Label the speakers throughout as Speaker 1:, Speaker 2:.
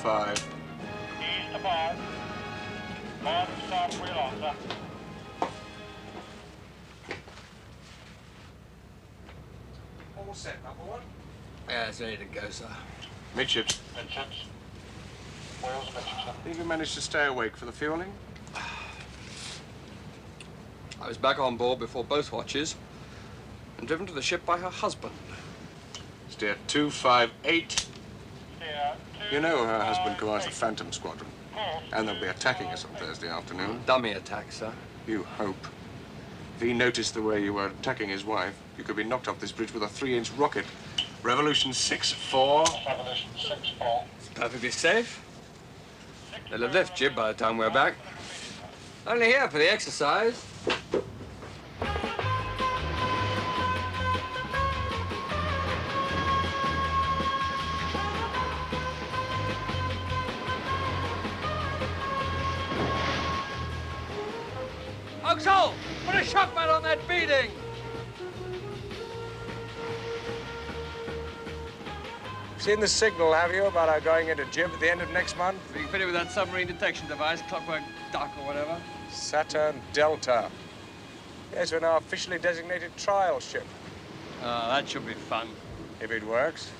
Speaker 1: 5.
Speaker 2: East to 5. 5 start wheel on, sir.
Speaker 1: All set, number 1.
Speaker 3: Yeah, it's ready to go, sir.
Speaker 1: Midships.
Speaker 2: Midships. Wheels midships, sir.
Speaker 1: Think you managed to stay awake for the fueling?
Speaker 3: I was back on board before both watches and driven to the ship by her husband.
Speaker 1: Steer 258.
Speaker 2: Steer 2.
Speaker 1: You know her husband commands the Phantom Squadron. And they'll be attacking us on Thursday afternoon.
Speaker 3: Dummy attack, sir.
Speaker 1: You hope. If he noticed the way you were attacking his wife, you could be knocked off this bridge with a 3-inch rocket. Revolution 6-4.
Speaker 2: Revolution 6-4.
Speaker 3: It's perfectly safe. They'll have left jib by the time we're back. Only here for the exercise. Oxhole, put a shock mat on that beading.
Speaker 1: Seen the signal, have you, about our going into jib at the end of next month?
Speaker 3: Being fitted with that submarine detection device, Clockwork Duck or whatever.
Speaker 1: Saturn Delta. Yes, we're now officially designated trial ship.
Speaker 3: Oh, that should be fun.
Speaker 1: If it works.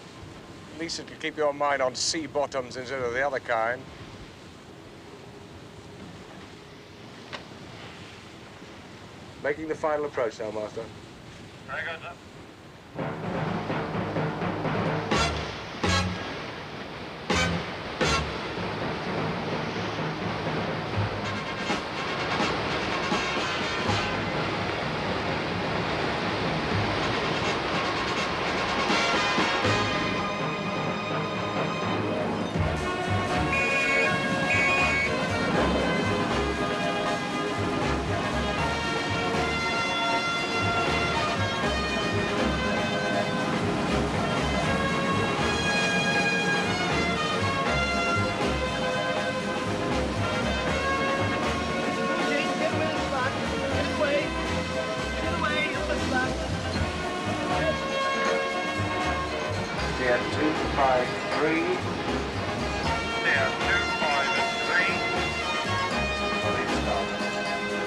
Speaker 1: At least it'll keep your mind on sea bottoms instead of the other kind. Making the final approach now, Master.
Speaker 2: Very good, sir.
Speaker 1: Steer 253.
Speaker 2: Steer 253.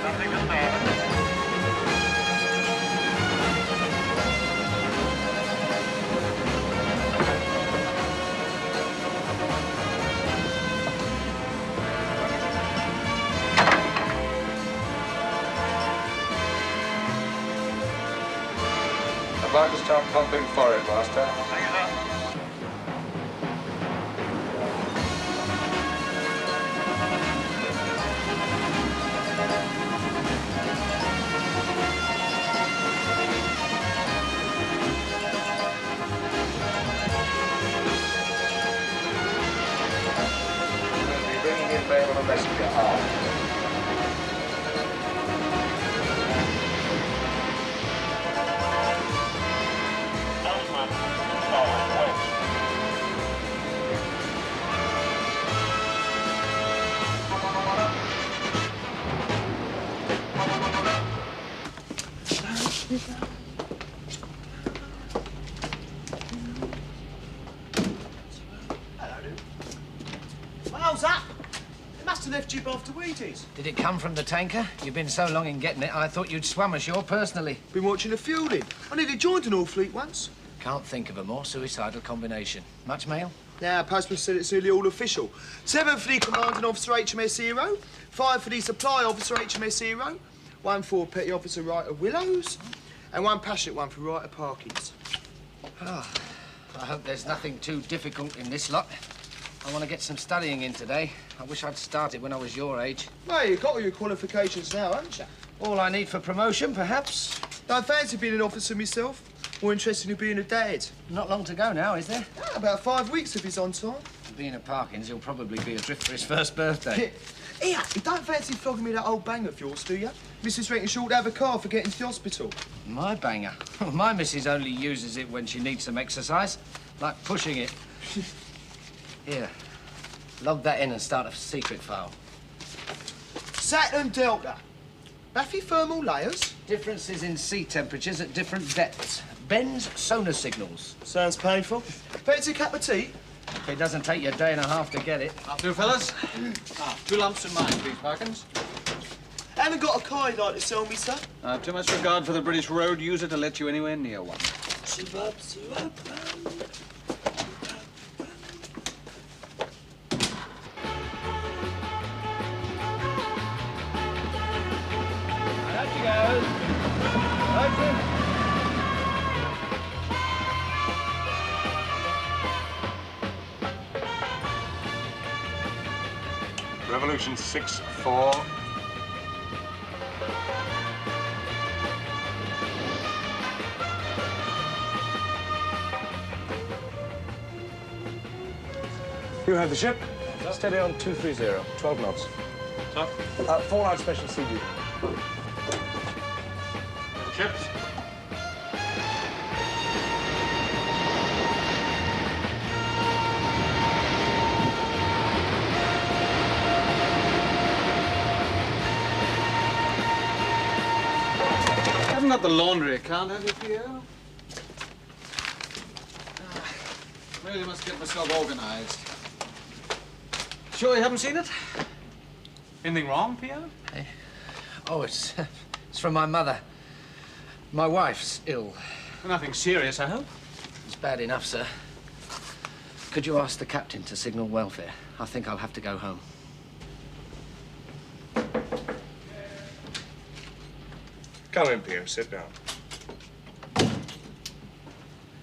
Speaker 2: Nothing to start.
Speaker 1: About to start pumping forward, Master.
Speaker 2: Thank you, sir.
Speaker 1: We'll be bringing in mail on a messenger aft.
Speaker 2: Postman. Forward west.
Speaker 4: Miles up! It must have left jib after Wheaties.
Speaker 5: Did it come from the tanker? You've been so long in getting it, I thought you'd swum ashore personally.
Speaker 4: Been watching the fueling. I nearly joined an all fleet once.
Speaker 5: Can't think of a more suicidal combination. Much mail?
Speaker 4: Now, postman said it's nearly all official. 7 for the commanding officer HMS Hero, 5 for the supply officer HMS Hero, 1 for petty officer Writer Willows, and 1 passionate one for Writer Parkins.
Speaker 5: Oh, I hope there's nothing too difficult in this lot. I want to get some studying in today. I wish I'd started when I was your age.
Speaker 4: Well, you've got all your qualifications now, haven't you?
Speaker 5: All I need for promotion, perhaps?
Speaker 4: Don't fancy being an officer myself. More interested in being a dad.
Speaker 5: Not long to go now, is there?
Speaker 4: About 5 weeks if he's on time.
Speaker 5: Being at Parkins, he'll probably be adrift for his first birthday.
Speaker 4: Here, you don't fancy flogging me that old bang of yours, do you? Mrs. reckons she ought to have a car for getting to the hospital.
Speaker 5: My banger. My missus only uses it when she needs some exercise, like pushing it. Here, log that in and start a secret file.
Speaker 4: Saturn Delta. Bathythermal layers.
Speaker 5: Differences in sea temperatures at different depths. Bends sonar signals.
Speaker 4: Sounds painful. Fancy a cup of tea?
Speaker 5: If it doesn't take you a day and a half to get it.
Speaker 6: After, fellas. 2 lumps in mine, please, Parkins.
Speaker 4: Haven't got a car you'd like to sell me, sir?
Speaker 6: Too much regard for the British road user to let you anywhere near one.
Speaker 5: Out she goes. Open.
Speaker 1: Revolution 6-4. You have the ship. Steady on 230, 12 knots.
Speaker 2: Sir?
Speaker 1: Fallout special sea duty.
Speaker 2: Ships.
Speaker 6: Haven't got the laundry account, have you, Pierre? Really must get myself organized. Sure you haven't seen it? Anything wrong, Pierre?
Speaker 5: Oh, it's from my mother. My wife's ill.
Speaker 6: Nothing serious, I hope.
Speaker 5: It's bad enough, sir. Could you ask the captain to signal welfare? I think I'll have to go home.
Speaker 1: Come in, Pierre. Sit down.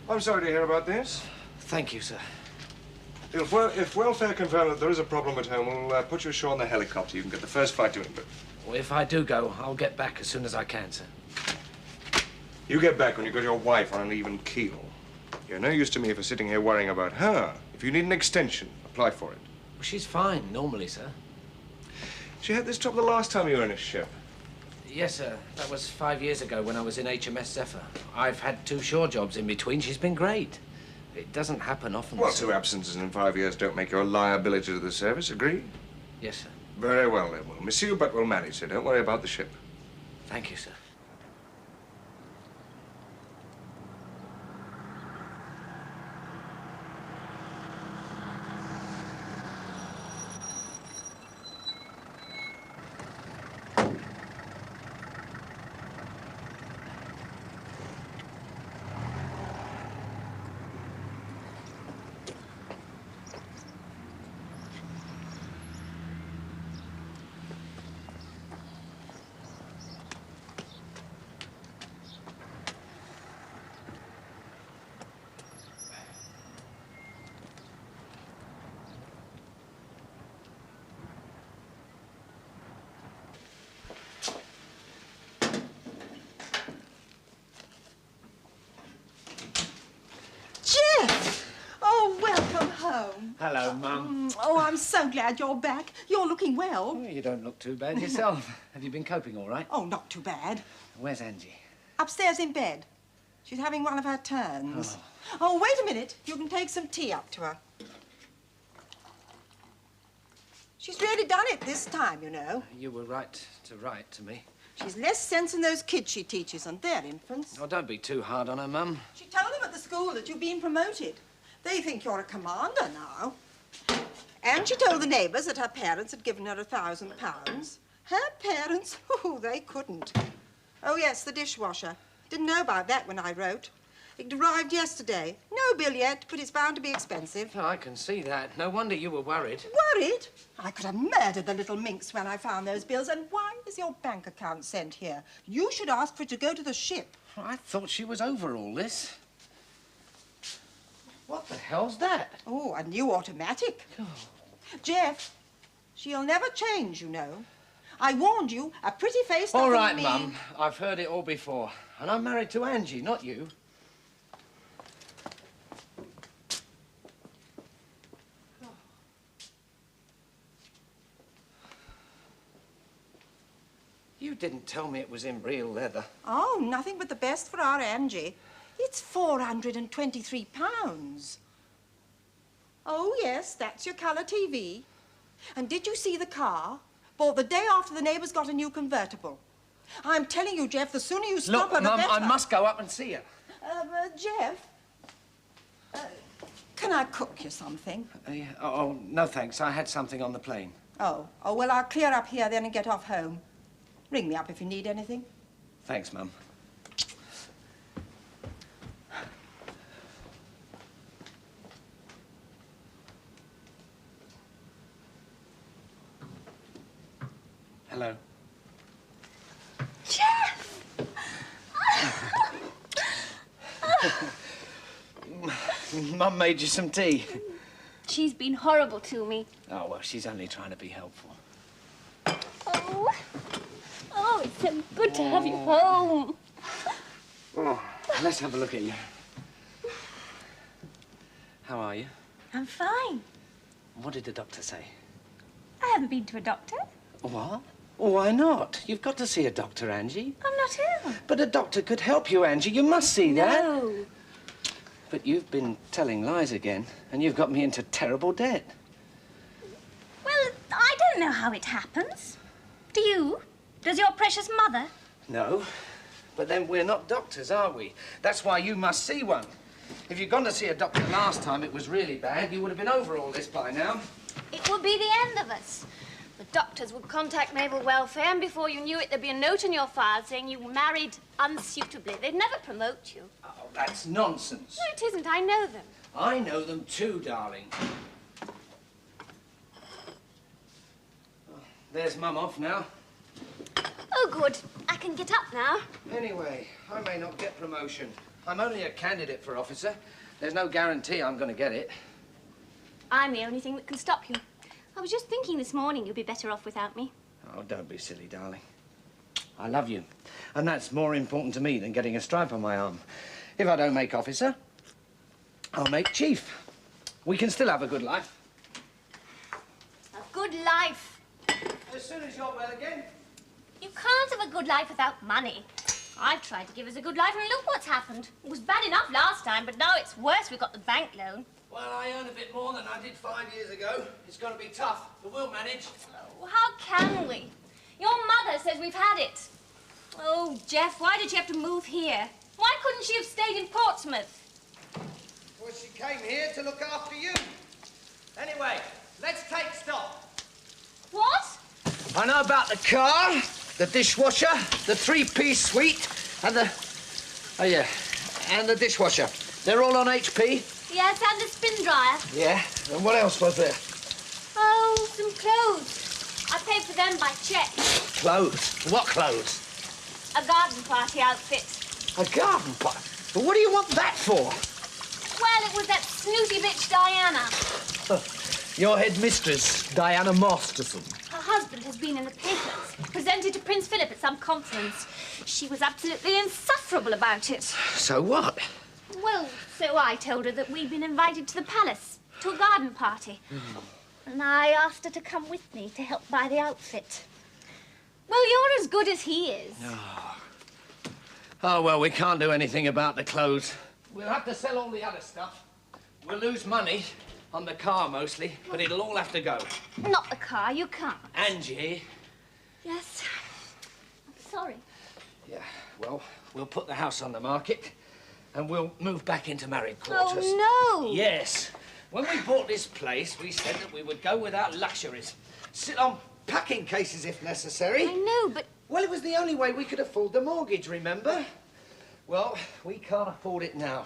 Speaker 1: I'm sorry to hear about this.
Speaker 5: Thank you, sir.
Speaker 1: If welfare confirm that there is a problem at home, we'll put you ashore on the helicopter. You can get the first flight to England.
Speaker 5: Well, if I do go, I'll get back as soon as I can, sir.
Speaker 1: You get back when you've got your wife on an even keel. You're no use to me for sitting here worrying about her. If you need an extension, apply for it.
Speaker 5: Well, she's fine, normally, sir.
Speaker 1: She had this trouble the last time you were in a ship.
Speaker 5: Yes, sir. That was 5 years ago when I was in HMS Zephyr. I've had 2 shore jobs in between. She's been great. It doesn't happen often.
Speaker 1: Well,
Speaker 5: sir.
Speaker 1: 2 absences in 5 years don't make you a liability to the service, agree?
Speaker 5: Yes, sir.
Speaker 1: Very well, then. We'll miss you, but we'll manage, so don't worry about the ship.
Speaker 5: Thank you, sir. Hello, Mum.
Speaker 7: Oh, I'm so glad you're back. You're looking well.
Speaker 5: Oh, you don't look too bad yourself. Have you been coping all right?
Speaker 7: Oh, not too bad.
Speaker 5: Where's Angie?
Speaker 7: Upstairs in bed. She's having one of her turns. Oh, wait a minute. You can take some tea up to her. She's really done it this time, you know.
Speaker 5: You were right to write to me.
Speaker 7: She's less sense than those kids she teaches and their infants.
Speaker 5: Oh, don't be too hard on her, Mum.
Speaker 7: She told them at the school that you've been promoted. They think you're a commander now. And she told the neighbours that her parents had given her £1,000. Her parents? Oh, they couldn't. Oh, yes, the dishwasher. Didn't know about that when I wrote. It arrived yesterday. No bill yet, but it's bound to be expensive.
Speaker 5: Oh, I can see that. No wonder you were worried.
Speaker 7: Worried? I could have murdered the little minx when I found those bills. And why is your bank account sent here? You should ask for it to go to the ship.
Speaker 5: Oh, I thought she was over all this. What the hell's that?
Speaker 7: Oh, a new automatic. Oh. Jeff, she'll never change, you know. I warned you, a pretty face doesn't
Speaker 5: All right,
Speaker 7: mean...
Speaker 5: Mum. I've heard it all before. And I'm married to Angie, not you. You didn't tell me it was in real leather.
Speaker 7: Oh, nothing but the best for our Angie. It's £423. Oh, yes, that's your colour TV. And did you see the car? Bought the day after the neighbours got a new convertible. I'm telling you, Jeff, the sooner you stop her, the
Speaker 5: Mum,
Speaker 7: better.
Speaker 5: I must go up and see her.
Speaker 7: Jeff? Can I cook you something?
Speaker 5: Yeah. Oh, no thanks. I had something on the plane.
Speaker 7: Oh, well, I'll clear up here then and get off home. Ring me up if you need anything.
Speaker 5: Thanks, Mum. Hello.
Speaker 8: Jeff!
Speaker 5: Mum made you some tea.
Speaker 8: She's been horrible to me.
Speaker 5: Oh, well, she's only trying to be helpful.
Speaker 8: Oh. Oh, it's so good to have you home.
Speaker 5: Oh, let's have a look at you. How are you?
Speaker 8: I'm fine.
Speaker 5: What did the doctor say?
Speaker 8: I haven't been to a doctor.
Speaker 5: What? Why not? You've got to see a doctor, Angie.
Speaker 8: I'm not ill.
Speaker 5: But a doctor could help you, Angie. You must see that.
Speaker 8: No.
Speaker 5: But you've been telling lies again, and you've got me into terrible debt.
Speaker 8: Well, I don't know how it happens. Do you? Does your precious mother?
Speaker 5: No. But then we're not doctors, are we? That's why you must see one. If you'd gone to see a doctor last time it was really bad, you would have been over all this by now.
Speaker 8: It would be the end of us. The doctors would contact Naval Welfare, and before you knew it, there'd be a note in your file saying you married unsuitably. They'd never promote you.
Speaker 5: Oh, that's nonsense.
Speaker 8: No, it isn't. I know them.
Speaker 5: I know them too, darling. Oh, there's Mum off now.
Speaker 8: Oh, good. I can get up now.
Speaker 5: Anyway, I may not get promotion. I'm only a candidate for officer. There's no guarantee I'm going to get it.
Speaker 8: I'm the only thing that can stop you. I was just thinking this morning you'd be better off without me.
Speaker 5: Oh, don't be silly, darling. I love you. And that's more important to me than getting a stripe on my arm. If I don't make officer, I'll make chief. We can still have a good life.
Speaker 8: A good life.
Speaker 5: As soon as you're well again.
Speaker 8: You can't have a good life without money. I've tried to give us a good life, and look what's happened. It was bad enough last time, but now it's worse. We got the bank loan.
Speaker 5: Well, I earn a bit more than I did 5 years ago. It's going to be tough, but we'll manage.
Speaker 8: Oh, how can we? Your mother says we've had it. Oh, Jeff, why did she have to move here? Why couldn't she have stayed in Portsmouth?
Speaker 5: Well, she came here to look after you. Anyway, let's take stock.
Speaker 8: What?
Speaker 5: I know about the car, the dishwasher, the three-piece suite, and the... Oh, yeah, and the dishwasher. They're all on HP.
Speaker 8: Yes, and a spin dryer.
Speaker 5: Yeah, and what else was there?
Speaker 8: Oh, some clothes. I paid for them by cheque.
Speaker 5: Clothes? What clothes?
Speaker 8: A garden party outfit.
Speaker 5: A garden pot? But what do you want that for?
Speaker 8: Well, it was that snooty bitch Diana.
Speaker 5: Your headmistress, Diana Masterson.
Speaker 8: Her husband has been in the papers, presented to Prince Philip at some conference. She was absolutely insufferable about it.
Speaker 5: So what?
Speaker 8: Well, so I told her that we'd been invited to the palace, to a garden party. And I asked her to come with me to help buy the outfit. Well, you're as good as he is.
Speaker 5: Oh, well, we can't do anything about the clothes. We'll have to sell all the other stuff. We'll lose money, on the car mostly, but it'll all have to go.
Speaker 8: Not the car, you can't.
Speaker 5: Angie.
Speaker 8: Yes. I'm sorry.
Speaker 5: Yeah, well, we'll put the house on the market and we'll move back into married quarters.
Speaker 8: Oh, no.
Speaker 5: Yes. When we bought this place, we said that we would go without luxuries. Sit on packing cases if necessary.
Speaker 8: I know, but...
Speaker 5: Well, it was the only way we could afford the mortgage, remember? Well, we can't afford it now.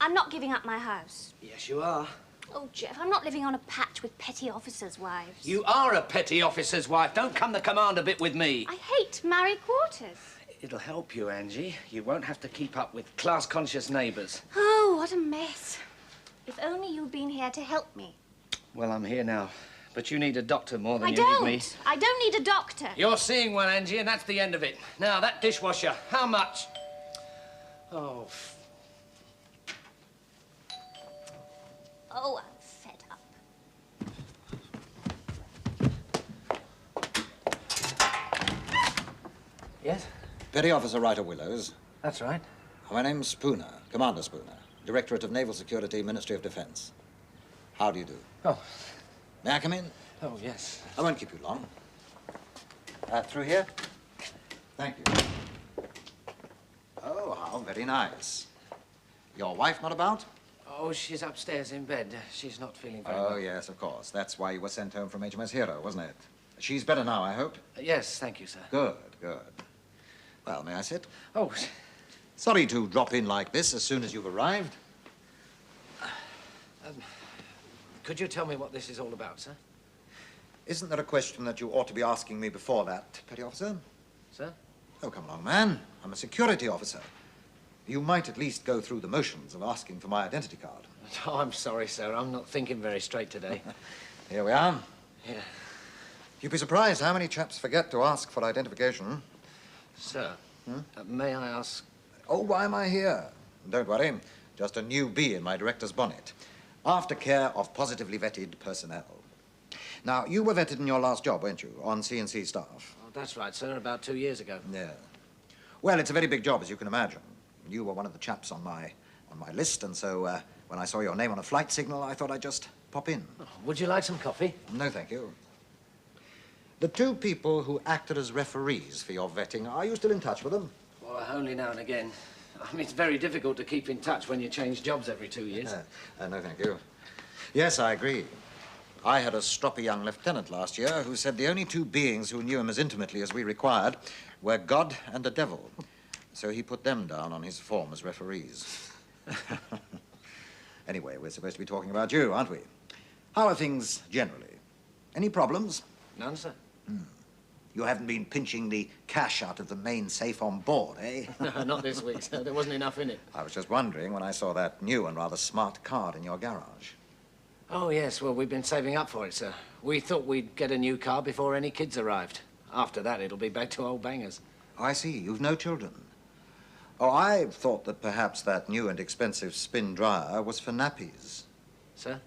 Speaker 8: I'm not giving up my house.
Speaker 5: Yes, you are.
Speaker 8: Oh, Jeff, I'm not living on a patch with petty officers' wives.
Speaker 5: You are a petty officer's wife. Don't come the command a bit with me.
Speaker 8: I hate married quarters.
Speaker 5: It'll help you, Angie. You won't have to keep up with class-conscious neighbours.
Speaker 8: Oh, what a mess. If only you'd been here to help me.
Speaker 5: Well, I'm here now. But you need a doctor more than
Speaker 8: I
Speaker 5: you
Speaker 8: don't.
Speaker 5: need me.
Speaker 8: I don't need a doctor.
Speaker 5: You're seeing one, Angie, and that's the end of it. Now, that dishwasher, how much? Oh,
Speaker 8: Oh, I'm fed up.
Speaker 5: yes?
Speaker 9: Petty Officer Ryder Willows.
Speaker 5: That's right.
Speaker 9: My name's Spooner, Commander Spooner, Directorate of Naval Security, Ministry of Defense. How do you do?
Speaker 5: Oh.
Speaker 9: May I come in?
Speaker 5: Oh, yes.
Speaker 9: I won't keep you long. Through here? Thank you. Oh, how very nice. Your wife not about?
Speaker 5: Oh, she's upstairs in bed. She's not feeling very
Speaker 9: Oh,
Speaker 5: well.
Speaker 9: yes, of course. That's why you were sent home from HMS Hero, wasn't it? She's better now, I hope.
Speaker 5: Yes, thank you, sir.
Speaker 9: Good, good. Well, may I sit?
Speaker 5: Oh,
Speaker 9: Sorry to drop in like this as soon as you've arrived.
Speaker 5: could you tell me what this is all about, sir?
Speaker 9: Isn't there a question that you ought to be asking me before that, Petty Officer?
Speaker 5: Sir?
Speaker 9: Oh, come along, man. I'm a security officer. You might at least go through the motions of asking for my identity card.
Speaker 5: Oh, I'm sorry, sir. I'm not thinking very straight today.
Speaker 9: Here we are.
Speaker 5: Yeah.
Speaker 9: You'd be surprised how many chaps forget to ask for identification.
Speaker 5: Sir, may I ask...
Speaker 9: Oh, why am I here? Don't worry. Just a new bee in my director's bonnet. Aftercare of positively vetted personnel. Now, you were vetted in your last job, weren't you? On CNC staff.
Speaker 5: Oh, that's right, sir. About 2 years ago.
Speaker 9: Yeah. Well, it's a very big job, as you can imagine. You were one of the chaps on my list, and so when I saw your name on a flight signal, I thought I'd just pop in.
Speaker 5: Oh, would you like some coffee?
Speaker 9: No, thank you. The two people who acted as referees for your vetting, are you still in touch with them?
Speaker 5: Well, only now and again. I mean, it's very difficult to keep in touch when you change jobs every 2 years.
Speaker 9: No, thank you. Yes, I agree. I had a stroppy young lieutenant last year who said the only two beings who knew him as intimately as we required were God and the devil. So he put them down on his form as referees. Anyway, we're supposed to be talking about you, aren't we? How are things generally? Any problems?
Speaker 5: None, sir.
Speaker 9: You haven't been pinching the cash out of the main safe on board, eh?
Speaker 5: No, not this week, sir. There wasn't enough in it.
Speaker 9: I was just wondering when I saw that new and rather smart car in your garage.
Speaker 5: Oh, yes. Well, we've been saving up for it, sir. We thought we'd get a new car before any kids arrived. After that, it'll be back to old bangers.
Speaker 9: Oh, I see. You've no children. Oh, I thought that perhaps that new and expensive spin dryer was for nappies.
Speaker 5: Sir?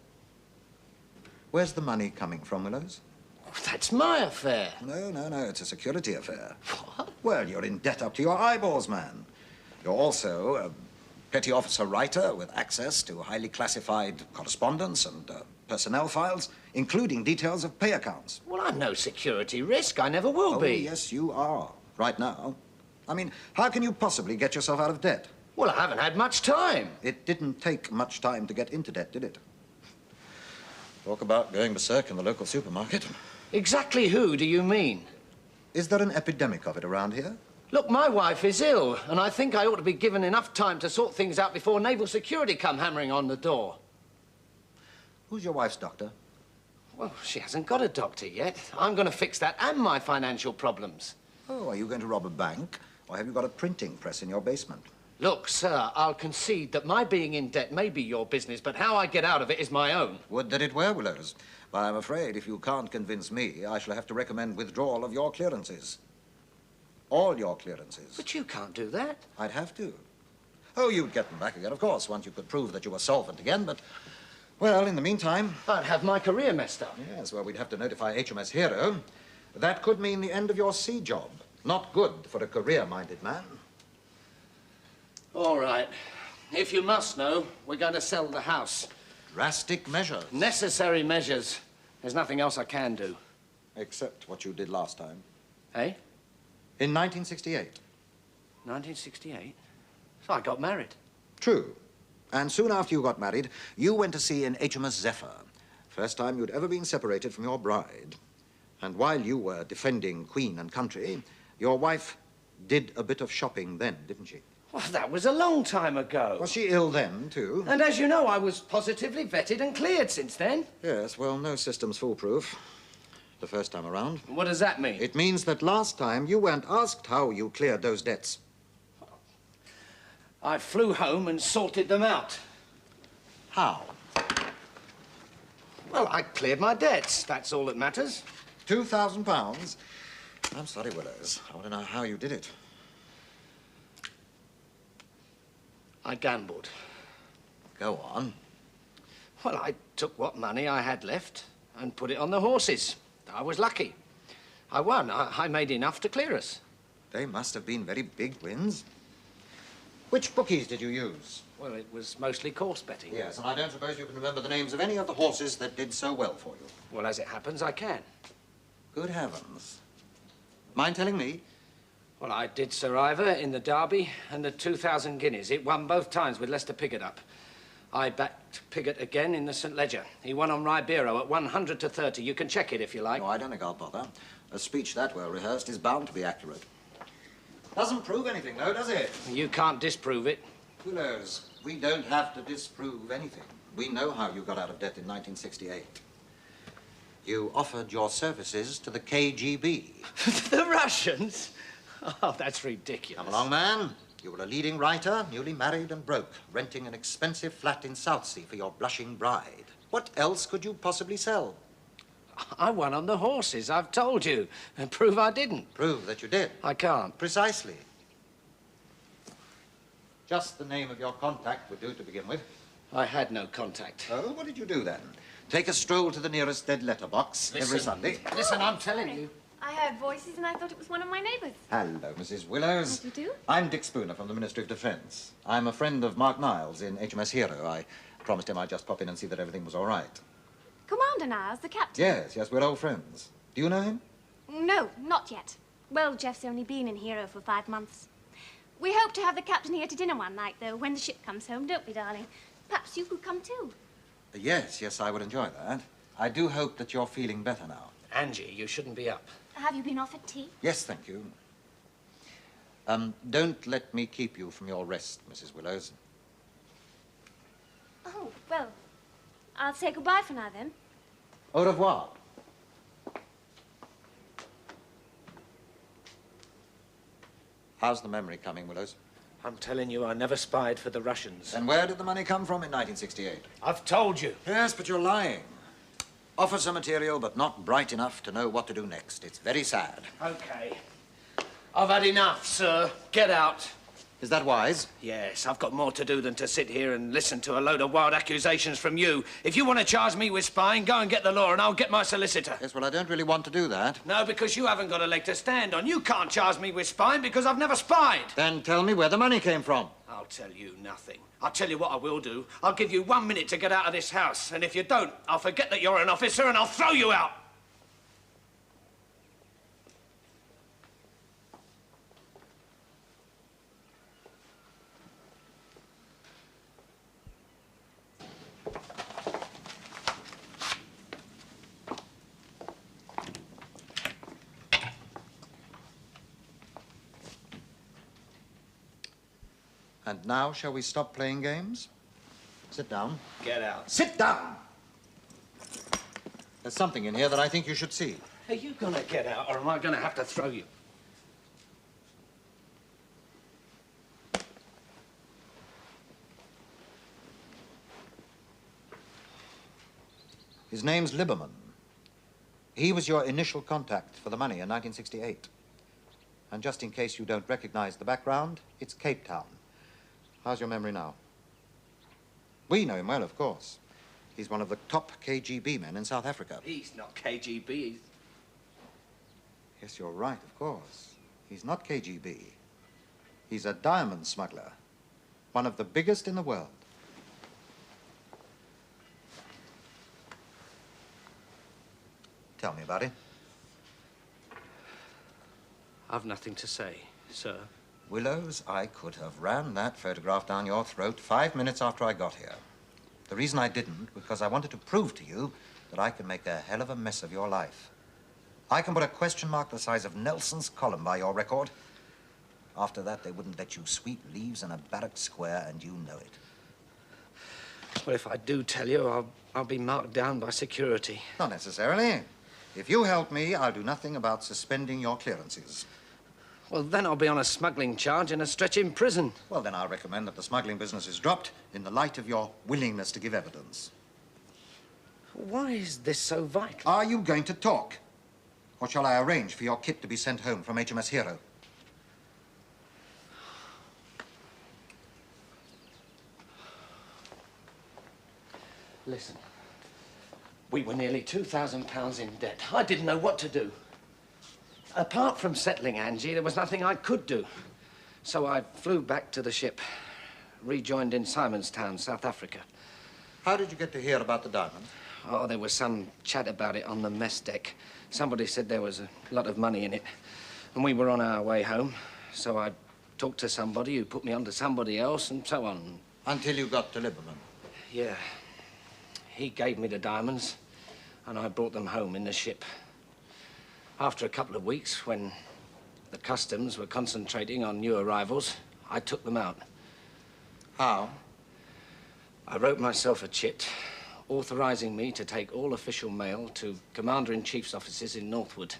Speaker 9: Where's the money coming from, Willows?
Speaker 5: Oh, that's my affair.
Speaker 9: No. It's a security affair. What? Well, you're in debt up to your eyeballs, man. You're also a petty officer writer with access to highly classified correspondence and personnel files, including details of pay accounts.
Speaker 5: Well, I'm no security risk. I never will be.
Speaker 9: Yes, you are. Right now. I mean, how can you possibly get yourself out of debt?
Speaker 5: Well, I haven't had much time.
Speaker 9: It didn't take much time to get into debt, did it? Talk about going berserk in the local supermarket.
Speaker 5: Exactly who do you mean?
Speaker 9: Is there an epidemic of it around here?
Speaker 5: Look, my wife is ill, and I think I ought to be given enough time to sort things out before naval security come hammering on the door.
Speaker 9: Who's your wife's doctor?
Speaker 5: Well, she hasn't got a doctor yet. I'm going to fix that and my financial problems.
Speaker 9: Oh, are you going to rob a bank? Or have you got a printing press in your basement?
Speaker 5: Look, sir, I'll concede that my being in debt may be your business, but how I get out of it is my own.
Speaker 9: Would that it were, Willows. But I'm afraid if you can't convince me, I shall have to recommend withdrawal of your clearances. All your clearances.
Speaker 5: But you can't do that.
Speaker 9: I'd have to. Oh, you'd get them back again, of course, once you could prove that you were solvent again, but... Well, in the meantime...
Speaker 5: I'd have my career messed up.
Speaker 9: Yes, well, we'd have to notify HMS Hero. That could mean the end of your sea job. Not good for a career-minded man.
Speaker 5: All right. If you must know, we're going to sell the house.
Speaker 9: Drastic measures.
Speaker 5: Necessary measures. There's nothing else I can do.
Speaker 9: Except what you did last time.
Speaker 5: Eh?
Speaker 9: In 1968.
Speaker 5: 1968? So I got married.
Speaker 9: True. And soon after you got married, you went to sea in HMS Zephyr. First time you'd ever been separated from your bride. And while you were defending Queen and country, your wife did a bit of shopping then, didn't she?
Speaker 5: Well, that was a long time ago.
Speaker 9: Was she ill then, too?
Speaker 5: And as you know, I was positively vetted and cleared since then.
Speaker 9: Yes, well, no system's foolproof. The first time around.
Speaker 5: What does that mean?
Speaker 9: It means that last time you weren't asked how you cleared those debts.
Speaker 5: I flew home and sorted them out.
Speaker 9: How?
Speaker 5: Well, I cleared my debts. That's all that matters.
Speaker 9: £2,000? I'm sorry, Willows. I want to know how you did it.
Speaker 5: I gambled.
Speaker 9: Go on.
Speaker 5: Well, I took what money I had left and put it on the horses. I was lucky. I won. I made enough to clear us.
Speaker 9: They must have been very big wins. Which bookies did you use?
Speaker 5: Well, it was mostly course betting.
Speaker 9: Yes, and I don't suppose you can remember the names of any of the horses that did so well for you.
Speaker 5: Well, as it happens, I can.
Speaker 9: Good heavens. Mind telling me?
Speaker 5: Well, I did Sir Ivor in the Derby and the 2,000 guineas. It won both times with Lester Picketup. I backed Piggott again in the St. Ledger. He won on Ribeiro at 100 to 30. You can check it if you like.
Speaker 9: No, I don't think I'll bother. A speech that well rehearsed is bound to be accurate. Doesn't prove anything, though, does it?
Speaker 5: You can't disprove it.
Speaker 9: Willows, we don't have to disprove anything. We know how you got out of debt in 1968. You offered your services to the KGB.
Speaker 5: The Russians? Oh, that's ridiculous.
Speaker 9: Come along, man. You were a leading writer, newly married and broke, renting an expensive flat in Southsea for your blushing bride. What else could you possibly sell?
Speaker 5: I won on the horses, I've told you. And prove I didn't.
Speaker 9: Prove that you did.
Speaker 5: I can't.
Speaker 9: Precisely. Just the name of your contact would do to begin with.
Speaker 5: I had no contact.
Speaker 9: Oh, what did you do then? Take a stroll to the nearest dead letter box every Sunday.
Speaker 5: Listen, I'm telling you.
Speaker 8: I heard voices and I thought it was one of my neighbours.
Speaker 9: Hello, Mrs. Willows.
Speaker 8: What do you do?
Speaker 9: I'm Dick Spooner from the Ministry of Defence. I'm a friend of Mark Niles in HMS Hero. I promised him I'd just pop in and see that everything was all right.
Speaker 8: Commander Niles, the captain?
Speaker 9: Yes, we're old friends. Do you know him?
Speaker 8: No, not yet. Well, Jeff's only been in Hero for 5 months. We hope to have the captain here to dinner one night, though, when the ship comes home, don't we, darling? Perhaps you could come too.
Speaker 9: Yes, I would enjoy that. I do hope that you're feeling better now.
Speaker 5: Angie, you shouldn't be up.
Speaker 8: Have you been offered tea?
Speaker 9: Yes, thank you. Don't let me keep you from your rest, Mrs. Willows.
Speaker 8: Oh, well, I'll say goodbye for now, then.
Speaker 9: Au revoir. How's the memory coming, Willows?
Speaker 5: I'm telling you, I never spied for the Russians.
Speaker 9: And where did the money come from in 1968?
Speaker 5: I've told you.
Speaker 9: Yes, but you're lying. Offer some material, but not bright enough to know what to do next. It's very sad.
Speaker 5: Okay. I've had enough, sir. Get out.
Speaker 9: Is that wise?
Speaker 5: Yes, I've got more to do than to sit here and listen to a load of wild accusations from you. If you want to charge me with spying, go and get the law and I'll get my solicitor.
Speaker 9: Yes, well, I don't really want to do that.
Speaker 5: No, because you haven't got a leg to stand on. You can't charge me with spying because I've never spied.
Speaker 9: Then tell me where the money came from.
Speaker 5: I'll tell you nothing. I'll tell you what I will do. I'll give you 1 minute to get out of this house. And if you don't, I'll forget that you're an officer and I'll throw you out.
Speaker 9: And now, shall we stop playing games? Sit down.
Speaker 5: Get out.
Speaker 9: Sit down! There's something in here that I think you should see.
Speaker 5: Are you gonna get out or am I gonna have to throw you?
Speaker 9: His name's Liberman. He was your initial contact for the money in 1968. And just in case you don't recognize the background, it's Cape Town. How's your memory now? We know him well, of course. He's one of the top KGB men in South Africa.
Speaker 5: He's not KGB. He's...
Speaker 9: Yes, you're right, of course. He's not KGB. He's a diamond smuggler. One of the biggest in the world. Tell me about it.
Speaker 5: I've nothing to say, sir.
Speaker 9: Willows, I could have ran that photograph down your throat 5 minutes after I got here. The reason I didn't, because I wanted to prove to you that I can make a hell of a mess of your life. I can put a question mark the size of Nelson's column by your record. After that, they wouldn't let you sweep leaves in a barrack square, and you know it.
Speaker 5: Well, if I do tell you, I'll be marked down by security.
Speaker 9: Not necessarily. If you help me, I'll do nothing about suspending your clearances.
Speaker 5: Well, then I'll be on a smuggling charge and a stretch in prison.
Speaker 9: Well, then I'll recommend that the smuggling business is dropped in the light of your willingness to give evidence.
Speaker 5: Why is this so vital?
Speaker 9: Are you going to talk? Or shall I arrange for your kit to be sent home from HMS Hero?
Speaker 5: Listen, we were nearly £2,000 in debt. I didn't know what to do. Apart from settling Angie, there was nothing I could do. So I flew back to the ship, rejoined in Simonstown, South Africa.
Speaker 9: How did you get to hear about the diamond?
Speaker 5: Oh, there was some chat about it on the mess deck. Somebody said there was a lot of money in it. And we were on our way home. So I talked to somebody who put me on to somebody else and so on.
Speaker 9: Until you got to Liberman.
Speaker 5: Yeah. He gave me the diamonds, and I brought them home in the ship. After a couple of weeks, when the customs were concentrating on new arrivals, I took them out.
Speaker 9: How?
Speaker 5: I wrote myself a chit authorizing me to take all official mail to Commander-in-Chief's offices in Northwood.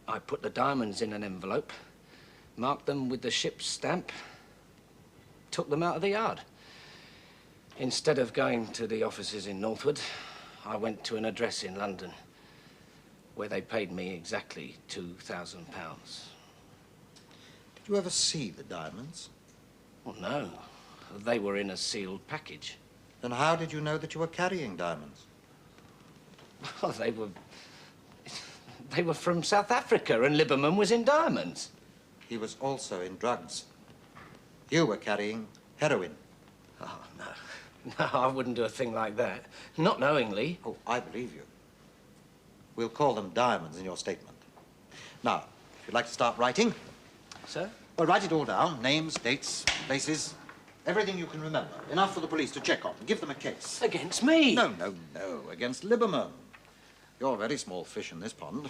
Speaker 5: I put the diamonds in an envelope, marked them with the ship's stamp, took them out of the yard. Instead of going to the offices in Northwood, I went to an address in London where they paid me exactly £2,000.
Speaker 9: Did you ever see the diamonds?
Speaker 5: Well, no. They were in a sealed package.
Speaker 9: Then how did you know that you were carrying diamonds?
Speaker 5: Well, they were from South Africa, and Liberman was in diamonds.
Speaker 9: He was also in drugs. You were carrying heroin.
Speaker 5: Oh, no. No, I wouldn't do a thing like that. Not knowingly.
Speaker 9: Oh, I believe you. We'll call them diamonds in your statement. Now, if you'd like to start writing.
Speaker 5: Sir?
Speaker 9: Well, write it all down. Names, dates, places, everything you can remember. Enough for the police to check on. Give them a case.
Speaker 5: Against me?
Speaker 9: No, no, no. Against Liberman. You're a very small fish in this pond.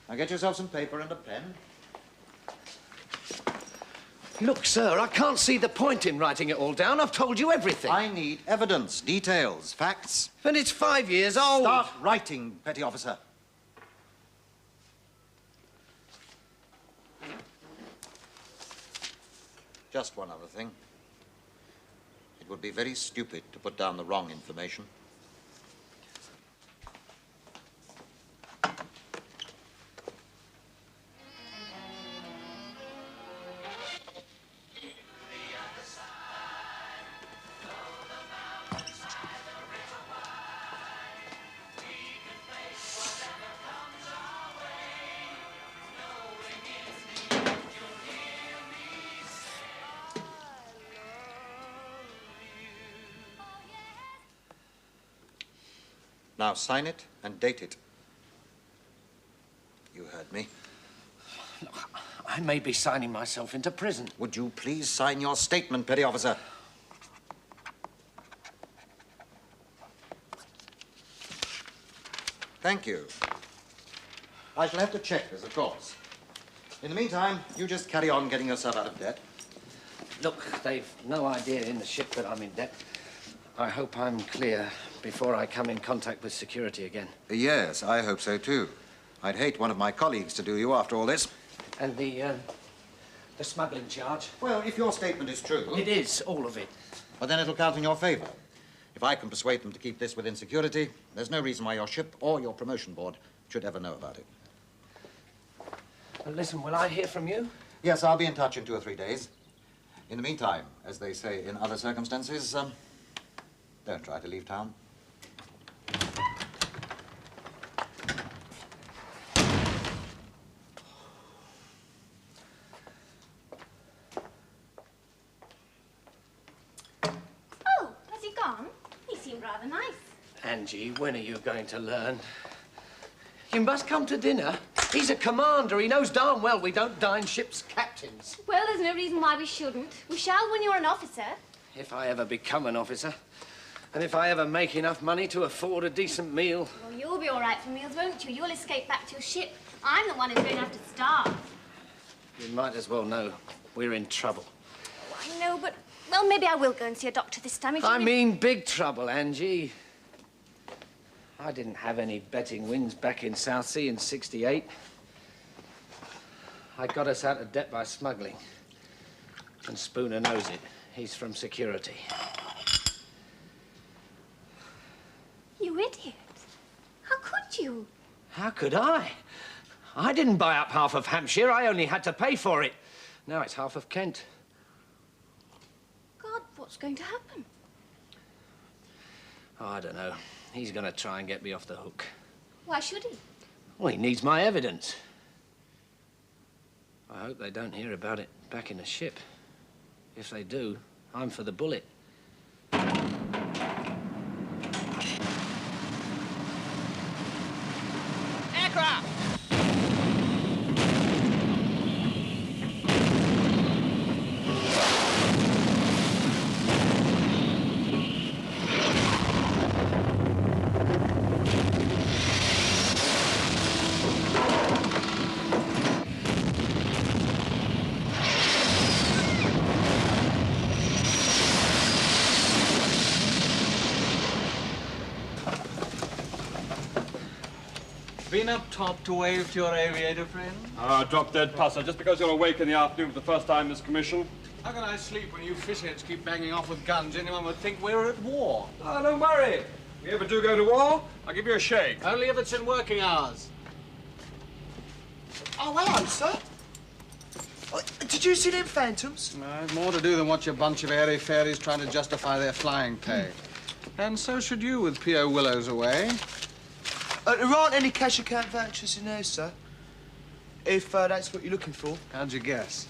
Speaker 9: Now get yourself some paper and a pen.
Speaker 5: Look, sir, I can't see the point in writing it all down. I've told you everything.
Speaker 9: I need evidence, details, facts.
Speaker 5: And it's 5 years old.
Speaker 9: Start writing, petty officer. Just one other thing. It would be very stupid to put down the wrong information. Now sign it and date it. You heard me.
Speaker 5: I may be signing myself into prison.
Speaker 9: Would you please sign your statement, petty officer? Thank you. I shall have to check this, of course. In the meantime, you just carry on getting yourself out of debt.
Speaker 5: Look, they've no idea in the ship that I'm in debt. I hope I'm clear before I come in contact with security again.
Speaker 9: Yes, I hope so, too. I'd hate one of my colleagues to do you after all this.
Speaker 5: And the smuggling charge?
Speaker 9: Well, if your statement is true...
Speaker 5: It is, all of it.
Speaker 9: Well, then it'll count in your favor. If I can persuade them to keep this within security, there's no reason why your ship or your promotion board should ever know about it.
Speaker 5: Well, listen, will I hear from you?
Speaker 9: Yes, I'll be in touch in 2 or 3 days. In the meantime, as they say in other circumstances, don't try to leave town.
Speaker 8: Oh, has he gone? He seemed rather nice.
Speaker 5: Angie, when are you going to learn? You must come to dinner. He's a commander. He knows darn well we don't dine ship's captains.
Speaker 8: Well, there's no reason why we shouldn't. We shall when you're an officer.
Speaker 5: If I ever become an officer, and if I ever make enough money to afford a decent meal.
Speaker 8: Well, you'll be all right for meals, won't you? You'll escape back to your ship. I'm the one who's going to have to starve.
Speaker 5: You might as well know we're in trouble.
Speaker 8: Oh, I know, but... Well, maybe I will go and see a doctor this time. If
Speaker 5: I
Speaker 8: you
Speaker 5: mean big trouble, Angie. I didn't have any betting wins back in Southsea in '68. I got us out of debt by smuggling. And Spooner knows it. He's from security.
Speaker 8: You idiot. How could you?
Speaker 5: How could I? I didn't buy up half of Hampshire. I only had to pay for it. Now it's half of Kent.
Speaker 8: God, what's going to happen?
Speaker 5: Oh, I don't know. He's going to try and get me off the hook.
Speaker 8: Why should he?
Speaker 5: Well, he needs my evidence. I hope they don't hear about it back in the ship. If they do, I'm for the bullet.
Speaker 10: Aircraft!
Speaker 6: been up top to wave to your aviator friend?
Speaker 10: Ah, drop dead passer. Just because you're awake in the afternoon for the first time in this commission.
Speaker 6: How can I sleep when you fishheads keep banging off with guns? Anyone would think we're at war.
Speaker 10: Ah, don't worry. If we ever do go to war, I'll give you a shake.
Speaker 6: Only if it's in working hours.
Speaker 4: Oh, hello, sir. Oh, did you see them phantoms?
Speaker 6: No, more to do than watch a bunch of airy-fairies trying to justify their flying pay. And so should you with P.O. Willows away.
Speaker 4: There aren't any cash account vouchers in there, sir. If that's what you're looking for.
Speaker 6: How'd you guess?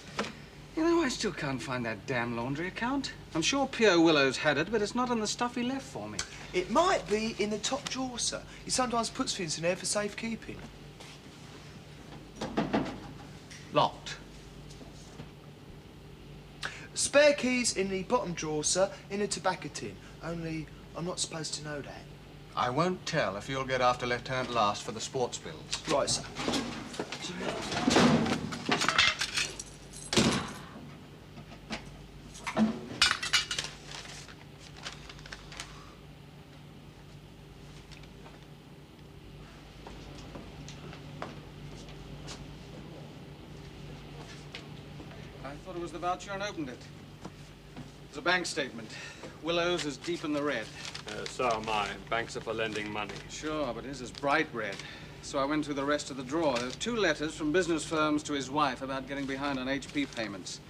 Speaker 6: You know, I still can't find that damn laundry account. I'm sure P.O. Willows had it, but it's not in the stuff he left for me.
Speaker 4: It might be in the top drawer, sir. He sometimes puts things in there for safekeeping.
Speaker 6: Locked.
Speaker 4: Spare keys in the bottom drawer, sir, in a tobacco tin. Only I'm not supposed to know that.
Speaker 6: I won't tell if you'll get after Lieutenant Last for the sports bills.
Speaker 4: Right, sir.
Speaker 6: I thought it was the voucher and opened it. It's a bank statement. Willows is deep in the red.
Speaker 10: So am I. Banks are for lending money.
Speaker 6: Sure, but his is bright red. So I went through the rest of the drawer. There's 2 letters from business firms to his wife about getting behind on HP payments.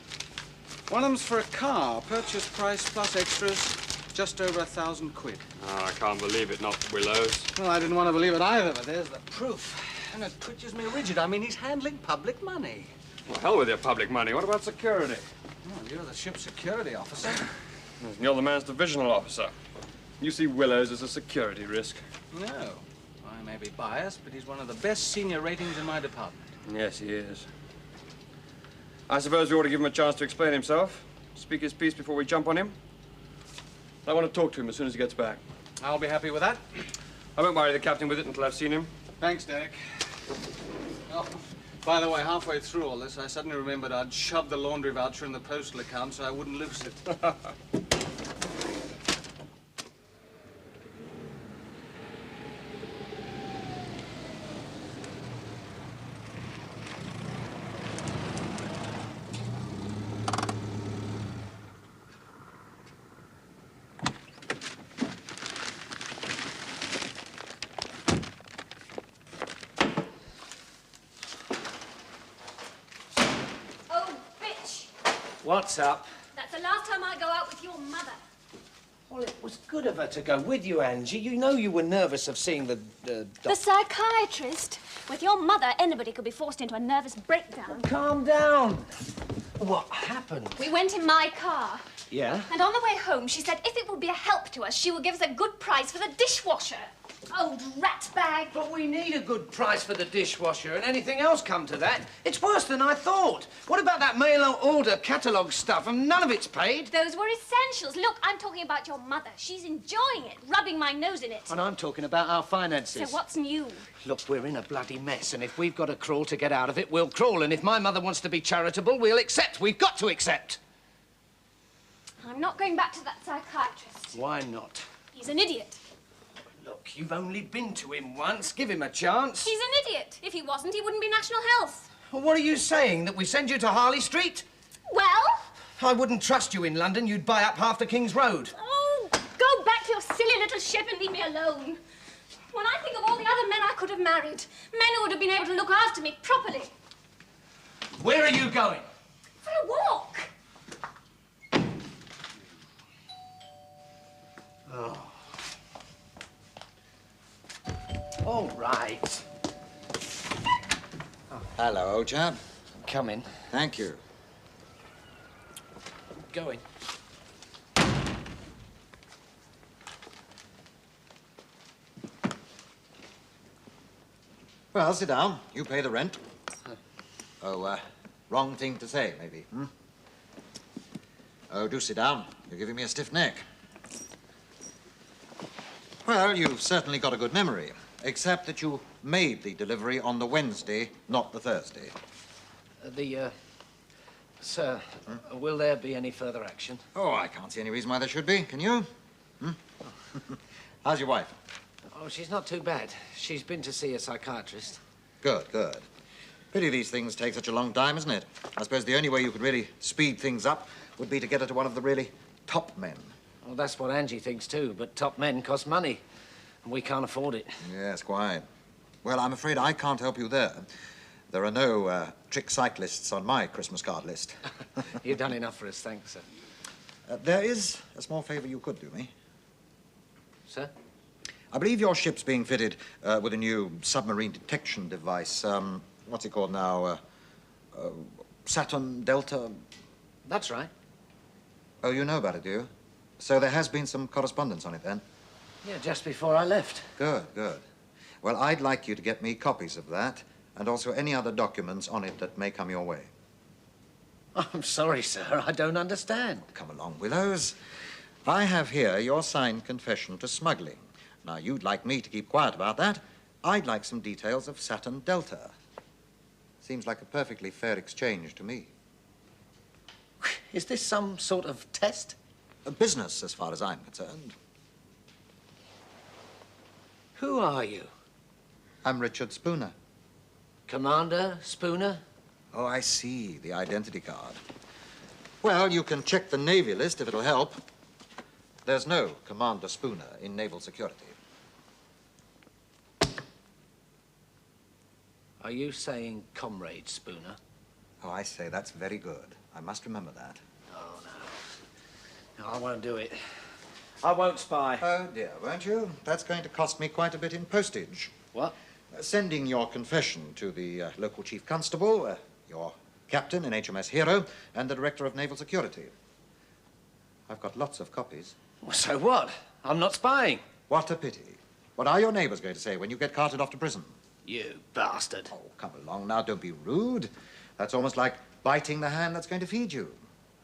Speaker 6: One of them's for a car. Purchase price plus extras, just over 1,000 quid.
Speaker 10: Oh, I can't believe it, not Willows.
Speaker 6: Well, I didn't want to believe it either, but there's the proof. And it twitches me rigid. I mean, he's handling public money.
Speaker 10: Well, hell with your public money. What about security?
Speaker 6: Oh, you're the ship's security officer.
Speaker 10: You're the man's divisional officer. You see Willows as a security risk.
Speaker 6: No. I may be biased, but he's one of the best senior ratings in my department.
Speaker 10: Yes, he is. I suppose we ought to give him a chance to explain himself, speak his piece before we jump on him. I want to talk to him as soon as he gets back.
Speaker 6: I'll be happy with that.
Speaker 10: I won't worry the captain with it until I've seen him.
Speaker 6: Thanks, Derek. Oh, by the way, halfway through all this, I suddenly remembered I'd shoved the laundry voucher in the postal account so I wouldn't lose it.
Speaker 5: What's up?
Speaker 8: That's the last time I go out with your mother.
Speaker 5: Well, it was good of her to go with you, Angie. You know you were nervous of seeing the
Speaker 8: The psychiatrist. With your mother, anybody could be forced into a nervous breakdown.
Speaker 5: Calm down. What happened?
Speaker 8: We went in my car.
Speaker 5: Yeah?
Speaker 8: And on the way home, she said if it would be a help to us, she would give us a good price for the dishwasher. Old rat bag.
Speaker 5: But we need a good price for the dishwasher and anything else come to that. It's worse than I thought. What about that mail order catalogue stuff? And none of it's paid.
Speaker 8: Those were essentials. Look, I'm talking about your mother. She's enjoying it, rubbing my nose in it.
Speaker 5: And I'm talking about our finances.
Speaker 8: So what's new?
Speaker 5: Look, we're in a bloody mess, and if we've got to crawl to get out of it, we'll crawl. And if my mother wants to be charitable, we'll accept. We've got to accept.
Speaker 8: I'm not going back to that psychiatrist.
Speaker 5: Why not?
Speaker 8: He's an idiot.
Speaker 5: Look, you've only been to him once. Give him a chance.
Speaker 8: He's an idiot. If he wasn't, he wouldn't be National Health.
Speaker 5: Well, what are you saying? That we send you to Harley Street?
Speaker 8: Well?
Speaker 5: I wouldn't trust you in London. You'd buy up half the King's Road.
Speaker 8: Oh, go back to your silly little ship and leave me alone. When I think of all the other men I could have married, men who would have been able to look after me properly.
Speaker 5: Where are you going?
Speaker 8: For a walk.
Speaker 5: Oh. All right.
Speaker 9: Hello, old chap.
Speaker 5: Come in.
Speaker 9: Thank you.
Speaker 5: Go in.
Speaker 9: Well, sit down. You pay the rent. Oh, wrong thing to say, maybe, hmm? Oh, do sit down. You're giving me a stiff neck. Well, you've certainly got a good memory, except that you made the delivery on the Wednesday, not the Thursday.
Speaker 5: Sir, will there be any further action?
Speaker 9: Oh, I can't see any reason why there should be. Can you? Hmm? How's your wife?
Speaker 5: Oh, she's not too bad. She's been to see a psychiatrist.
Speaker 9: Good, good. Pity these things take such a long time, isn't it? I suppose the only way you could really speed things up would be to get her to one of the really top men.
Speaker 5: Well, that's what Angie thinks too, but top men cost money, and we can't afford it.
Speaker 9: Yes, quite. Well, I'm afraid I can't help you there. There are no trick cyclists on my Christmas card list.
Speaker 5: You've done enough for us, thanks, sir.
Speaker 9: There is a small favor you could do me.
Speaker 5: Sir?
Speaker 9: I believe your ship's being fitted with a new submarine detection device. What's it called now? Saturn Delta?
Speaker 5: That's right.
Speaker 9: Oh, you know about it, do you? So there has been some correspondence on it, then?
Speaker 5: Yeah, just before I left.
Speaker 9: Good, good. Well, I'd like you to get me copies of that, and also any other documents on it that may come your way.
Speaker 5: I'm sorry, sir. I don't understand.
Speaker 9: Come along, Willows. I have here your signed confession to smuggling. Now, you'd like me to keep quiet about that. I'd like some details of Saturn Delta. Seems like a perfectly fair exchange to me.
Speaker 5: Is this some sort of test?
Speaker 9: A business, as far as I'm concerned.
Speaker 5: Who are you?
Speaker 9: I'm Richard Spooner.
Speaker 5: Commander Spooner?
Speaker 9: Oh, I see. The identity card. Well, you can check the Navy list if it'll help. There's no Commander Spooner in naval security.
Speaker 5: Are you saying Comrade Spooner?
Speaker 9: Oh, I say, that's very good. I must remember that.
Speaker 5: Oh, no. No, I won't do it. I won't spy.
Speaker 9: Oh, dear, won't you? That's going to cost me quite a bit in postage.
Speaker 5: What?
Speaker 9: Sending your confession to the local chief constable, your captain in HMS Hero, and the director of naval security. I've got lots of copies.
Speaker 5: Well, so what? I'm not spying.
Speaker 9: What a pity. What are your neighbors going to say when you get carted off to prison?
Speaker 5: You bastard.
Speaker 9: Oh, come along now, don't be rude. That's almost like biting the hand that's going to feed you.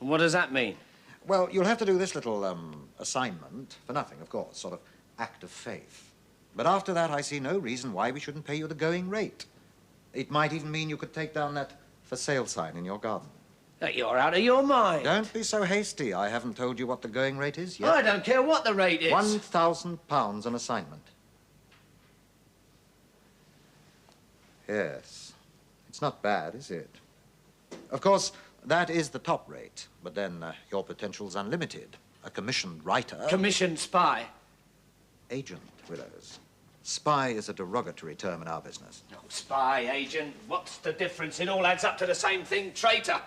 Speaker 5: And what does that mean?
Speaker 9: Well, you'll have to do this little assignment for nothing, of course, sort of act of faith. But after that, I see no reason why we shouldn't pay you the going rate. It might even mean you could take down that for sale sign in your garden.
Speaker 5: You're out of your mind.
Speaker 9: Don't be so hasty. I haven't told you what the going rate is yet.
Speaker 5: I don't care what the rate is.
Speaker 9: £1,000 an assignment. Yes. It's not bad, is it? Of course, that is the top rate. But then your potential's unlimited. A commissioned writer...
Speaker 5: Commissioned spy.
Speaker 9: Agent, Willows. Spy is a derogatory term in our business.
Speaker 5: No, spy, agent. What's the difference? It all adds up to the same thing, traitor.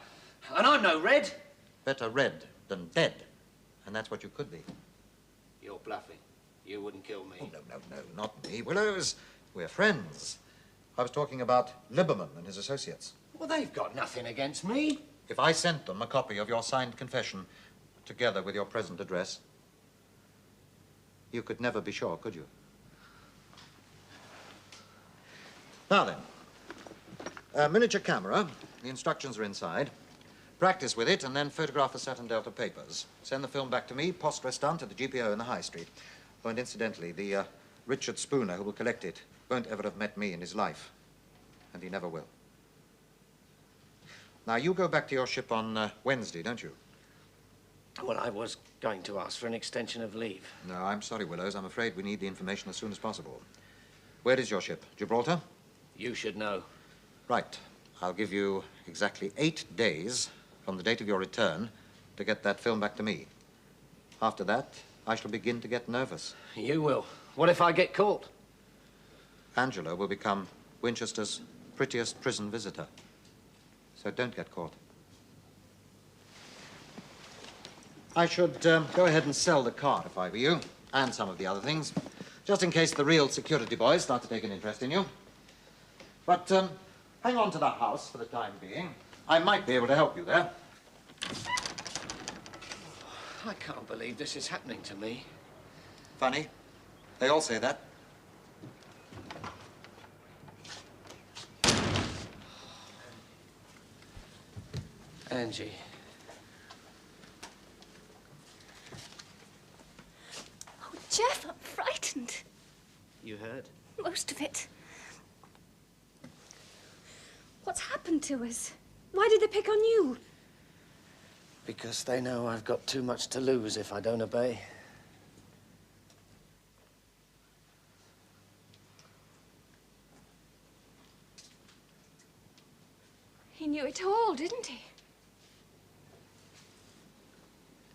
Speaker 5: And I'm no Red.
Speaker 9: Better red than dead. And that's what you could be.
Speaker 5: You're bluffing. You wouldn't kill me.
Speaker 9: Oh, no, not me, Willows. We're friends. I was talking about Liberman and his associates.
Speaker 5: Well, they've got nothing against me.
Speaker 9: If I sent them a copy of your signed confession, together with your present address, you could never be sure, could you? Now then, a miniature camera. The instructions are inside. Practice with it and then photograph the Saturn Delta papers. Send the film back to me, post restant at the GPO in the High Street. Oh, and incidentally, the Richard Spooner who will collect it won't ever have met me in his life. And he never will. Now, you go back to your ship on Wednesday, don't you?
Speaker 5: Well, I was going to ask for an extension of leave.
Speaker 9: No, I'm sorry, Willows. I'm afraid we need the information as soon as possible. Where is your ship? Gibraltar?
Speaker 5: You should know.
Speaker 9: Right. I'll give you exactly 8 days from the date of your return to get that film back to me. After that, I shall begin to get nervous.
Speaker 5: You will. What if I get caught?
Speaker 9: Angela will become Winchester's prettiest prison visitor. So don't get caught. I should go ahead and sell the car if I were you, and some of the other things, just in case the real security boys start to take an interest in you. But hang on to the house for the time being. I might be able to help you there.
Speaker 5: I can't believe this is happening to me.
Speaker 9: Funny. They all say that.
Speaker 5: Angie.
Speaker 8: Oh, Jeff, I'm frightened.
Speaker 5: You heard?
Speaker 8: Most of it. What's happened to us? Why did they pick on you?
Speaker 5: Because they know I've got too much to lose if I don't obey.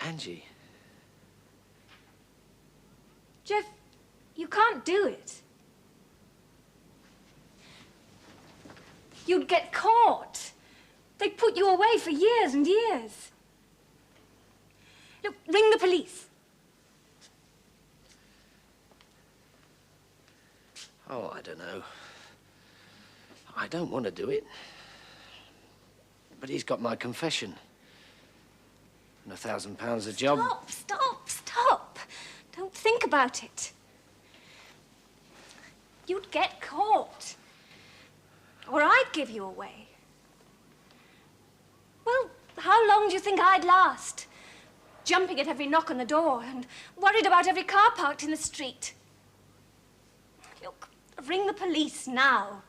Speaker 5: Angie.
Speaker 8: Jeff, you can't do it. You'd get caught. They'd put you away for years and years. Look, ring the police.
Speaker 5: Oh, I don't know. I don't want to do it. But he's got my confession. And £1,000 a job.
Speaker 8: Stop. Don't think about it. You'd get caught. Or I'd give you away. Well, how long do you think I'd last? Jumping at every knock on the door and worried about every car parked in the street. Look, ring the police now.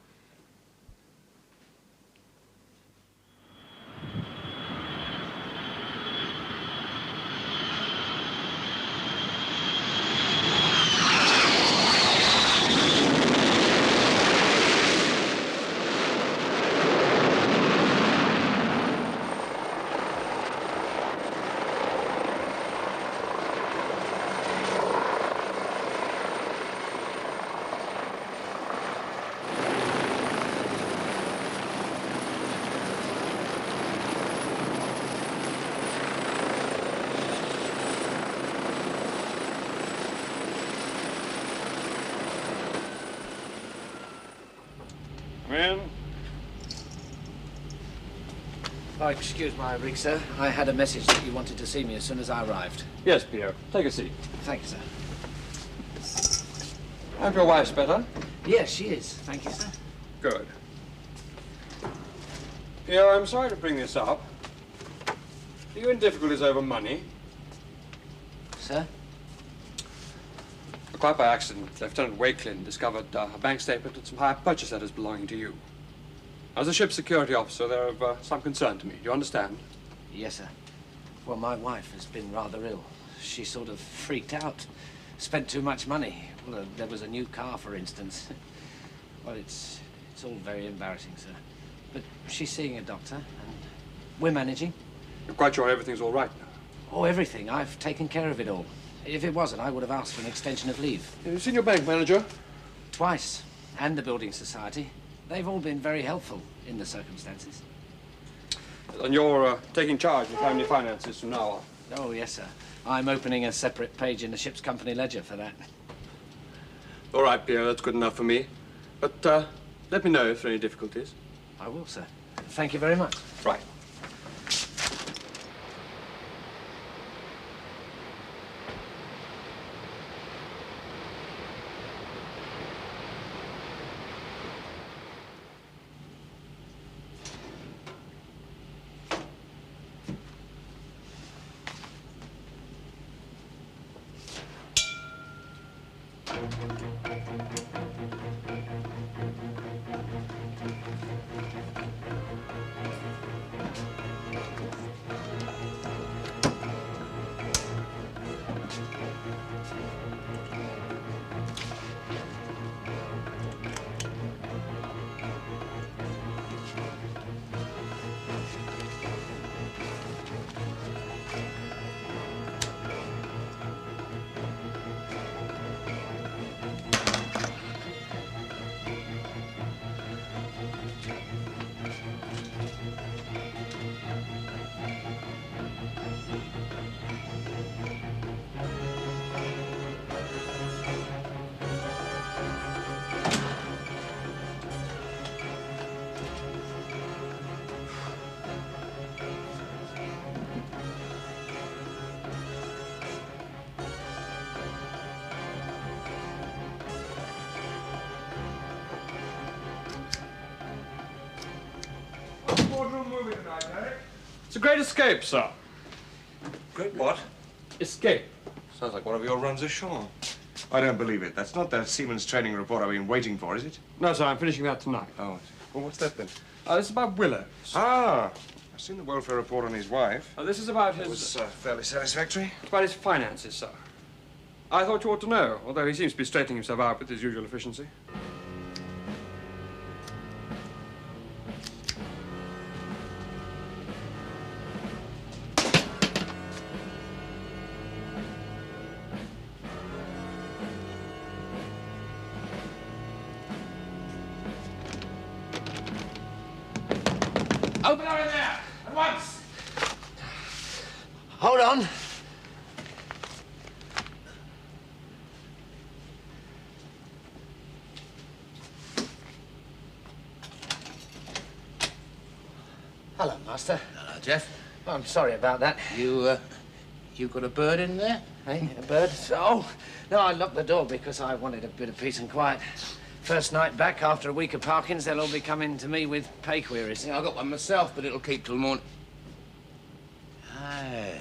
Speaker 10: Man.
Speaker 5: Oh, excuse my rig, sir. I had a message that you wanted to see me as soon as I arrived.
Speaker 10: Yes, Pierre. Take a seat.
Speaker 5: Thank you, sir.
Speaker 10: Hope your wife's better.
Speaker 5: Yes, she is. Thank you, sir.
Speaker 10: Good. Pierre, I'm sorry to bring this up. Are you in difficulties over money?
Speaker 5: Sir?
Speaker 10: Quite by accident, Lieutenant Wakelin discovered a bank statement and some hire purchase letters belonging to you. As a ship security officer, they're of some concern to me. Do you understand?
Speaker 5: Yes, sir. Well, my wife has been rather ill. She sort of freaked out. Spent too much money. Well, there was a new car, for instance. Well, it's all very embarrassing, sir. But she's seeing a doctor, and we're managing.
Speaker 10: You're quite sure everything's all right now?
Speaker 5: Oh, everything. I've taken care of it all. If it wasn't, I would have asked for an extension of leave.
Speaker 10: Have you seen your bank manager?
Speaker 5: Twice. And the Building Society. They've all been very helpful in the circumstances.
Speaker 10: And you're taking charge of family finances from now on?
Speaker 5: Oh, yes, sir. I'm opening a separate page in the ship's company ledger for that.
Speaker 10: All right, Pierre, that's good enough for me. But let me know if there are any difficulties.
Speaker 5: I will, sir. Thank you very much.
Speaker 10: Right. It's a great escape, sir.
Speaker 1: Great what?
Speaker 10: Escape.
Speaker 1: Sounds like one of your runs ashore. I don't believe it. That's not the seaman's training report I've been waiting for, is it?
Speaker 10: No, sir, I'm finishing that tonight.
Speaker 1: Oh, I see. Well, what's that then?
Speaker 10: This is about Willows.
Speaker 1: Ah, I've seen the welfare report on his wife.
Speaker 10: This is about his...
Speaker 1: It was fairly satisfactory.
Speaker 10: It's about his finances, sir. I thought you ought to know, although he seems to be straightening himself out with his usual efficiency.
Speaker 5: Hello, Master.
Speaker 11: Hello, Jeff.
Speaker 5: Oh, I'm sorry about that.
Speaker 11: You got a bird in there?
Speaker 5: Hey, a bird? Oh, no, I locked the door because I wanted a bit of peace and quiet. First night back after a week of Parkins, they'll all be coming to me with pay queries.
Speaker 11: Yeah, I got one myself, but it'll keep till morning. Hey,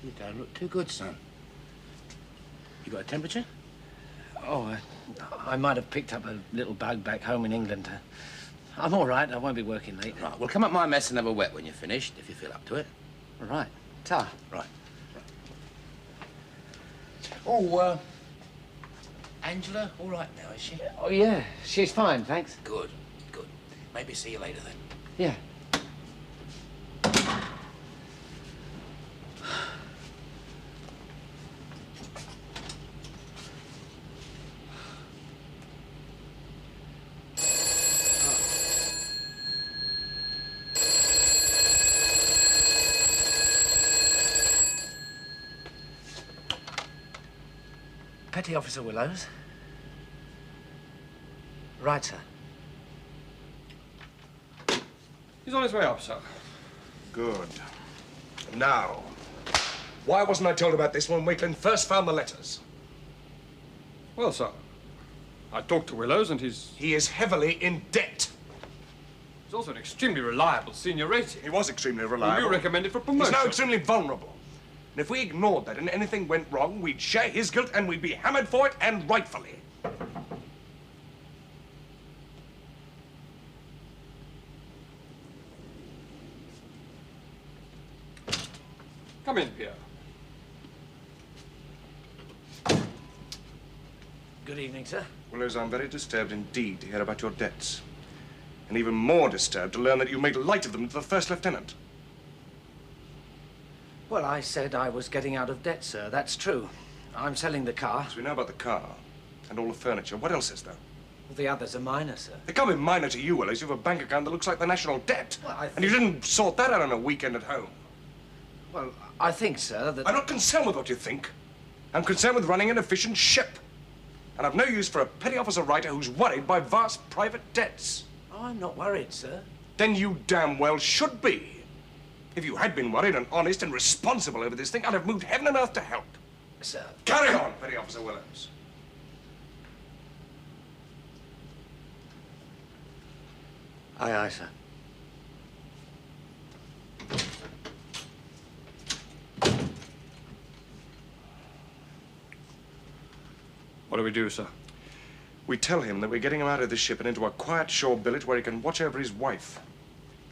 Speaker 11: you don't look too good, son. You got a temperature?
Speaker 5: Oh, I might have picked up a little bug back home in England. I'm all right. I won't be working late.
Speaker 11: Right, well, come up my mess and have a wet when you're finished, if you feel up to it.
Speaker 5: All right. Ta.
Speaker 11: Right. Oh, Angela, all right now, is she?
Speaker 5: Oh, yeah. She's fine, thanks.
Speaker 11: Good, good. Maybe see you later, then.
Speaker 5: Yeah. Petty Officer Willows. Right, sir.
Speaker 10: He's on his way up, sir.
Speaker 1: Good. Now, why wasn't I told about this when Wakeland first found the letters?
Speaker 10: Well, sir, I talked to Willows and
Speaker 1: He is heavily in debt.
Speaker 10: He's also an extremely reliable senior rating.
Speaker 1: He was extremely reliable.
Speaker 10: You recommended for promotion.
Speaker 1: He's now extremely vulnerable. And if we ignored that and anything went wrong, we'd share his guilt and we'd be hammered for it, and rightfully.
Speaker 10: Come in, Pierre.
Speaker 5: Good evening, sir.
Speaker 1: Willows, I'm very disturbed indeed to hear about your debts. And even more disturbed to learn that you made light of them to the first lieutenant.
Speaker 5: Well, I said I was getting out of debt, sir. That's true. I'm selling the car.
Speaker 1: As we know about the car and all the furniture, what else is there?
Speaker 5: Well, the others are minor, sir.
Speaker 1: They can't be minor to you, Willows. You have a bank account that looks like the national debt.
Speaker 5: Well,
Speaker 1: And you didn't sort that out on a weekend at home.
Speaker 5: Well, I think, sir, that...
Speaker 1: I'm not concerned with what you think. I'm concerned with running an efficient ship. And I've no use for a petty officer writer who's worried by vast private debts.
Speaker 5: Oh, I'm not worried, sir.
Speaker 1: Then you damn well should be. If you had been worried and honest and responsible over this thing, I'd have moved heaven and earth to help.
Speaker 5: Sir.
Speaker 1: Carry on, Petty Officer Willows.
Speaker 5: Aye, aye, sir.
Speaker 10: What do we do, sir?
Speaker 1: We tell him that we're getting him out of this ship and into a quiet shore billet where he can watch over his wife.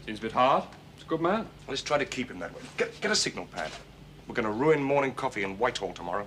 Speaker 10: Seems a bit hard. He's a good man.
Speaker 1: Let's try to keep him that way. Get a signal pad. We're going to ruin morning coffee in Whitehall tomorrow.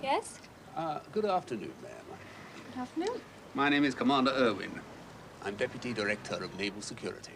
Speaker 8: Yes?
Speaker 12: Good afternoon, ma'am.
Speaker 8: Good afternoon.
Speaker 12: My name is Commander Irwin. I'm Deputy Director of Naval Security.